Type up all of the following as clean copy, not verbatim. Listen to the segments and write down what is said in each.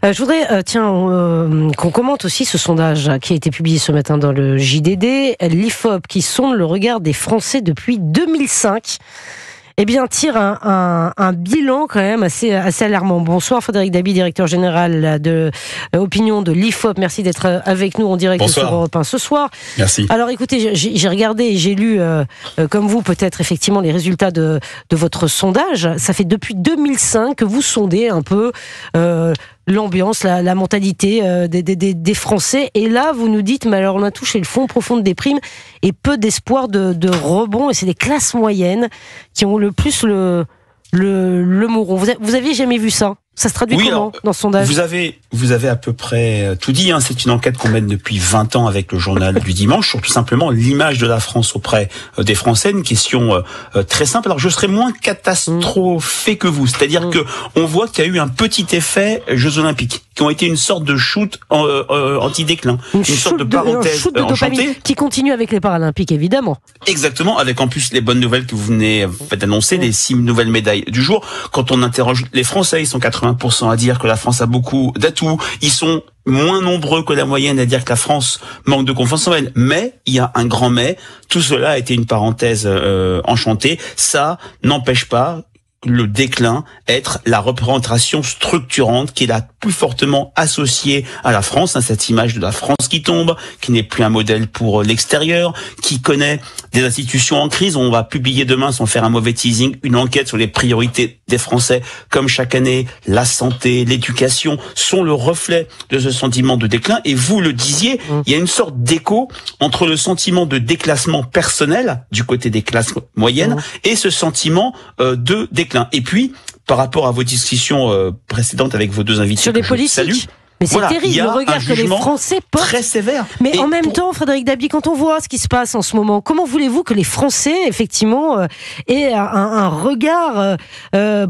Je voudrais qu'on commente aussi ce sondage qui a été publié ce matin dans le JDD. L'IFOP, qui sonde le regard des Français depuis 2005, tire un bilan quand même assez alarmant. Bonsoir Frédéric Dabi, directeur général de Opinion de l'IFOP. Merci d'être avec nous en direct sur Europe 1 ce soir. Merci. Alors écoutez, j'ai regardé et j'ai lu, comme vous peut-être effectivement, les résultats de votre sondage. Ça fait depuis 2005 que vous sondez un peu l'ambiance, la mentalité des Français. Et là, vous nous dites, mais alors on a touché le fond, profonde déprime et peu d'espoir de rebond. Et c'est les classes moyennes qui ont le plus le mouron. Vous aviez jamais vu ça ? Ça se traduit comment dans ce sondage ? Vous avez à peu près tout dit. C'est une enquête qu'on mène depuis 20 ans avec le journal du dimanche sur tout simplement l'image de la France auprès des Français. Une question très simple. Alors je serais moins catastrophé que vous. C'est-à-dire que on voit qu'il y a eu un petit effet Jeux Olympiques qui ont été une sorte de shoot anti-déclin. Une sorte de parenthèse enchantée. Qui continue avec les Paralympiques, évidemment. Exactement, avec en plus les bonnes nouvelles que vous venez d'annoncer, les 6 nouvelles médailles du jour. Quand on interroge les Français, ils sont 80% à dire que la France a beaucoup d'atouts. Ils sont moins nombreux que la moyenne à dire que la France manque de confiance en elle. Mais, il y a un grand mais, tout cela a été une parenthèse enchantée. Ça n'empêche pas le déclin être la représentation structurante qui est la plus fortement associée à la France, cette image de la France qui tombe, qui n'est plus un modèle pour l'extérieur, qui connaît des institutions en crise. On va publier demain, sans faire un mauvais teasing, une enquête sur les priorités des Français. Comme chaque année, la santé, l'éducation sont le reflet de ce sentiment de déclin. Et vous le disiez, il y a une sorte d'écho entre le sentiment de déclassement personnel du côté des classes moyennes et ce sentiment de déclin. Et puis, par rapport à vos discussions précédentes avec vos deux invités, sur les politiques. Salue, mais c'est terrible le regard que les Français portent. Très sévère. Mais en même temps, Frédéric Dabi, quand on voit ce qui se passe en ce moment, comment voulez-vous que les Français, effectivement, aient un regard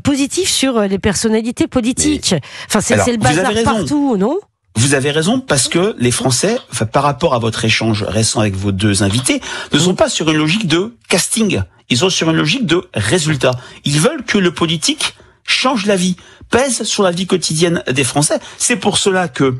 positif sur les personnalités politiques ? Enfin, c'est le bazar partout, non ? Vous avez raison, parce que les Français, par rapport à votre échange récent avec vos deux invités, ne sont pas sur une logique de casting. Ils sont sur une logique de résultat. Ils veulent que le politique change la vie, pèse sur la vie quotidienne des Français. C'est pour cela que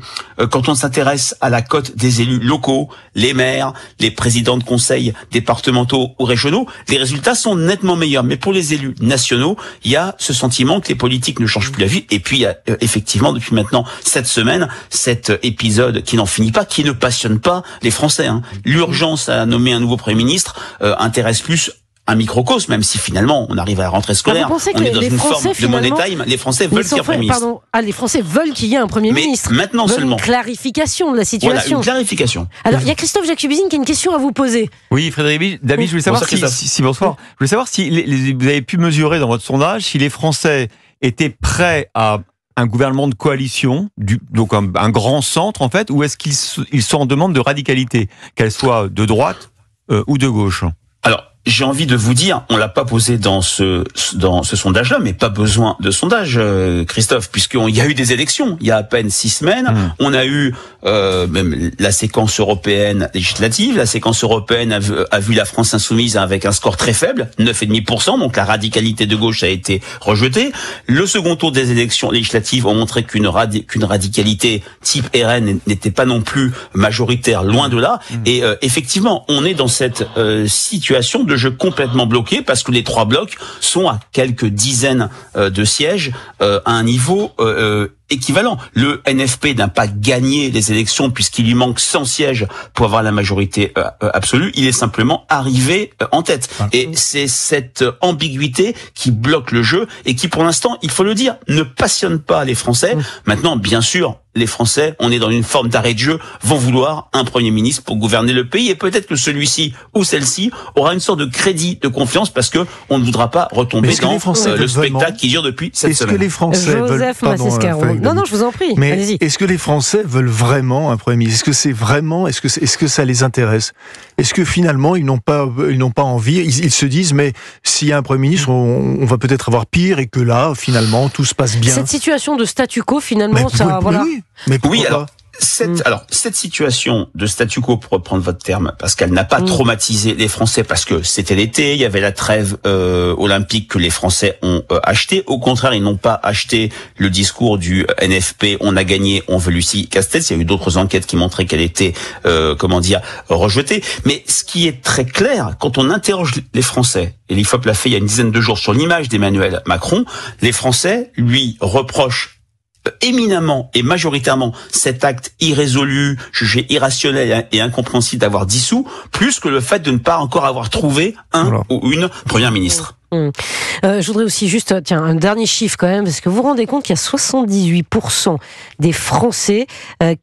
quand on s'intéresse à la cote des élus locaux, les maires, les présidents de conseils départementaux ou régionaux, les résultats sont nettement meilleurs. Mais pour les élus nationaux, il y a ce sentiment que les politiques ne changent plus la vie. Et puis, il y a effectivement, depuis maintenant 7 semaines, cet épisode qui n'en finit pas, qui ne passionne pas les Français. L'urgence à nommer un nouveau Premier ministre intéresse plus un microcosme, même si finalement on arrive à la rentrée scolaire, on est dans une forme de money time, les Français veulent qu'il y ait un Premier ministre. Les Français veulent qu'il y ait un Premier ministre. Maintenant seulement. Une clarification de la situation. Voilà, une clarification. Alors, il y a Christophe Jacubizine qui a une question à vous poser. Oui, Frédéric Dabi, je voulais savoir bonsoir. Je voulais savoir si vous avez pu mesurer dans votre sondage si les Français étaient prêts à un gouvernement de coalition, donc un grand centre en fait, ou est-ce qu'ils sont en demande de radicalité, qu'elle soit de droite ou de gauche ? Alors, j'ai envie de vous dire, on l'a pas posé dans ce sondage-là, mais pas besoin de sondage, Christophe, puisqu'il y a eu des élections. Il y a à peine 6 semaines, on a eu même la séquence européenne législative. La séquence européenne a vu la France insoumise avec un score très faible, 9,5%, donc la radicalité de gauche a été rejetée. Le second tour des élections législatives ont montré qu'une radicalité type RN n'était pas non plus majoritaire, loin de là. Et effectivement, on est dans cette situation de jeu complètement bloqué parce que les 3 blocs sont à quelques dizaines de sièges à un niveau équivalent. Le NFP n'a pas gagné les élections puisqu'il lui manque 100 sièges pour avoir la majorité absolue. Il est simplement arrivé en tête. Et c'est cette ambiguïté qui bloque le jeu et qui, pour l'instant, il faut le dire, ne passionne pas les Français. Maintenant, bien sûr, les Français, on est dans une forme d'arrêt de jeu, vont vouloir un Premier ministre pour gouverner le pays et peut-être que celui-ci ou celle-ci aura une sorte de crédit de confiance parce que on ne voudra pas retomber dans le spectacle qui dure depuis cette semaine. Est-ce que les Français veulent... Non, je vous en prie. Mais allez-y. Est-ce que les Français veulent vraiment un Premier ministre ? Est-ce que c'est vraiment, est-ce que ça les intéresse ? Est-ce que finalement ils n'ont pas envie ? Ils se disent mais s'il y a un Premier ministre, on va peut-être avoir pire et que là finalement tout se passe bien. Cette situation de statu quo finalement, ça voilà. Mais oui, alors cette situation de statu quo, pour reprendre votre terme, parce qu'elle n'a pas traumatisé les Français, parce que c'était l'été, il y avait la trêve olympique que les Français ont acheté. Au contraire, ils n'ont pas acheté le discours du NFP, on a gagné, on veut Lucie Castex. Il y a eu d'autres enquêtes qui montraient qu'elle était, rejetée. Mais ce qui est très clair, quand on interroge les Français, et l'IFOP l'a fait il y a une dizaine de jours sur l'image d'Emmanuel Macron, les Français lui reprochent éminemment et majoritairement cet acte irrésolu, jugé irrationnel et incompréhensible d'avoir dissous, plus que le fait de ne pas encore avoir trouvé ou une première ministre. Je voudrais aussi juste, un dernier chiffre quand même, parce que vous vous rendez compte qu'il y a 78% des Français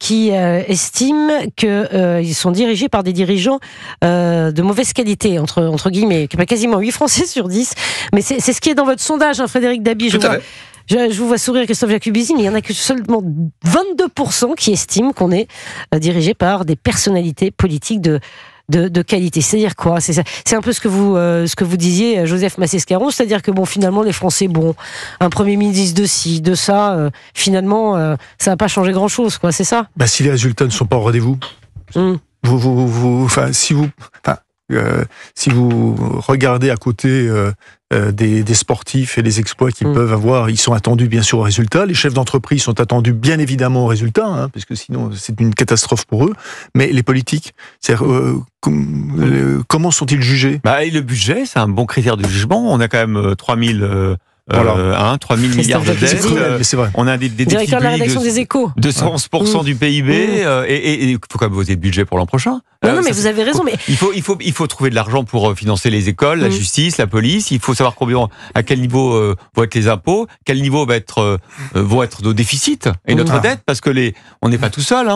qui estiment qu'ils sont dirigés par des dirigeants de mauvaise qualité, entre guillemets, quasiment 8 Français sur 10. Mais c'est ce qui est dans votre sondage, Frédéric Dabi. Je vous vois sourire, Christophe Jacubizzi, mais il y en a que seulement 22% qui estiment qu'on est dirigé par des personnalités politiques de qualité. C'est-à-dire quoi? C'est un peu ce que vous disiez, Joseph Massescaron, c'est-à-dire que finalement les Français, un Premier ministre de ci, de ça, finalement, ça n'a pas changé grand-chose, quoi. C'est ça? Si les résultats ne sont pas au rendez-vous, si vous regardez à côté des sportifs et les exploits qu'ils peuvent avoir, ils sont attendus bien sûr aux résultats. Les chefs d'entreprise sont attendus bien évidemment aux résultats, parce que sinon c'est une catastrophe pour eux. Mais les politiques, comment sont-ils jugés? Et le budget, c'est un bon critère de jugement. On a quand même 3 000 milliards de dettes. C'est vrai. On a des directeur de la rédaction des Échos. 211% du PIB. Et il faut quand même voter le budget pour l'an prochain. Non, mais vous avez raison. Mais il faut trouver de l'argent pour financer les écoles, la justice, la police. Il faut savoir à quel niveau vont être les impôts, quel niveau vont être nos déficits et notre dette, parce que on n'est pas tout seul.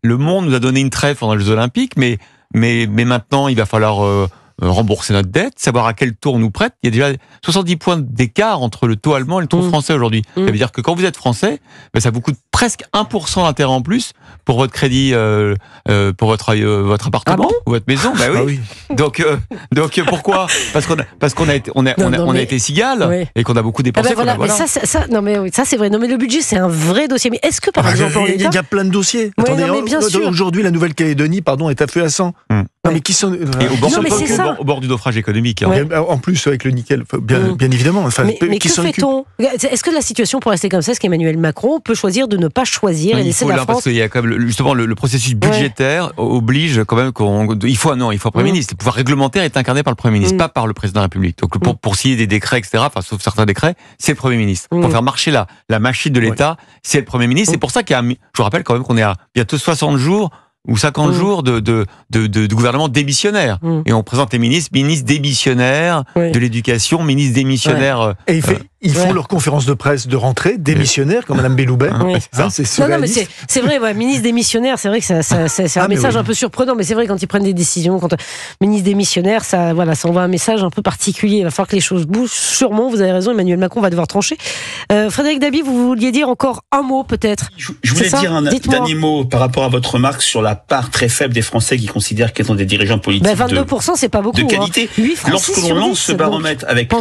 Le monde nous a donné une trêve pendant les Jeux Olympiques, mais maintenant il va falloir rembourser notre dette, savoir à quel taux on nous prête. Il y a déjà 70 points d'écart entre le taux allemand et le taux français aujourd'hui. Ça veut dire que quand vous êtes français, ça vous coûte presque 1% d'intérêt en plus pour votre crédit, pour votre appartement ou votre maison. Oui. Donc pourquoi? Parce qu'on a été cigale et qu'on a beaucoup dépensé. Mais ça c'est vrai. Non, mais le budget c'est un vrai dossier. Mais est-ce que par exemple il y a plein de dossiers. Attendez, aujourd'hui la Nouvelle-Calédonie, est à feu à sang. Non, mais qui sont au bord du naufrage économique. En plus avec le nickel, bien évidemment. Mais que fait-on? Est-ce que la situation pourrait rester comme ça? Est-ce qu'Emmanuel Macron peut choisir de ne pas choisir et laisser la France? Parce qu'il y a quand même justement le processus budgétaire oblige quand même il faut un Premier ministre. Le pouvoir réglementaire est incarné par le Premier ministre, pas par le président de la République. Donc pour signer des décrets, etc., sauf certains décrets, c'est le Premier ministre. Pour faire marcher la machine de l'État, c'est le Premier ministre. C'est pour ça je vous rappelle quand même qu'on est à bientôt 60 jours ou 50 jours de gouvernement démissionnaire. Et on présente les ministres démissionnaires de l'éducation, ministres démissionnaires. Et ils font leur conférence de presse de rentrée, démissionnaires, comme Mme Belloubet. C'est vrai, ministre démissionnaire, c'est vrai que c'est un message un peu surprenant, mais c'est vrai quand ils prennent des décisions, quand ministre démissionnaire, ça envoie un message un peu particulier. Il va falloir que les choses bougent. Sûrement, vous avez raison, Emmanuel Macron va devoir trancher. Frédéric Dabi, vous vouliez dire encore un mot peut-être? Je voulais dire un dernier mot par rapport à votre remarque sur la part très faible des Français qui considèrent qu'ils ont des dirigeants politiques 22%, c'est pas beaucoup, de qualité. Lorsque l'on lance ce baromètre avec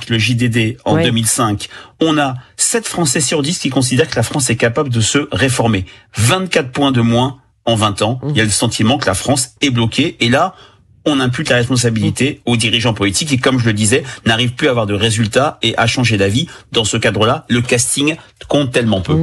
le JDD en 2005, on a 7 Français sur 10 qui considèrent que la France est capable de se réformer. 24 points de moins en 20 ans. Il y a le sentiment que la France est bloquée. Et là, on impute la responsabilité aux dirigeants politiques qui, comme je le disais, n'arrivent plus à avoir de résultats et à changer d'avis. Dans ce cadre-là, le casting compte tellement peu.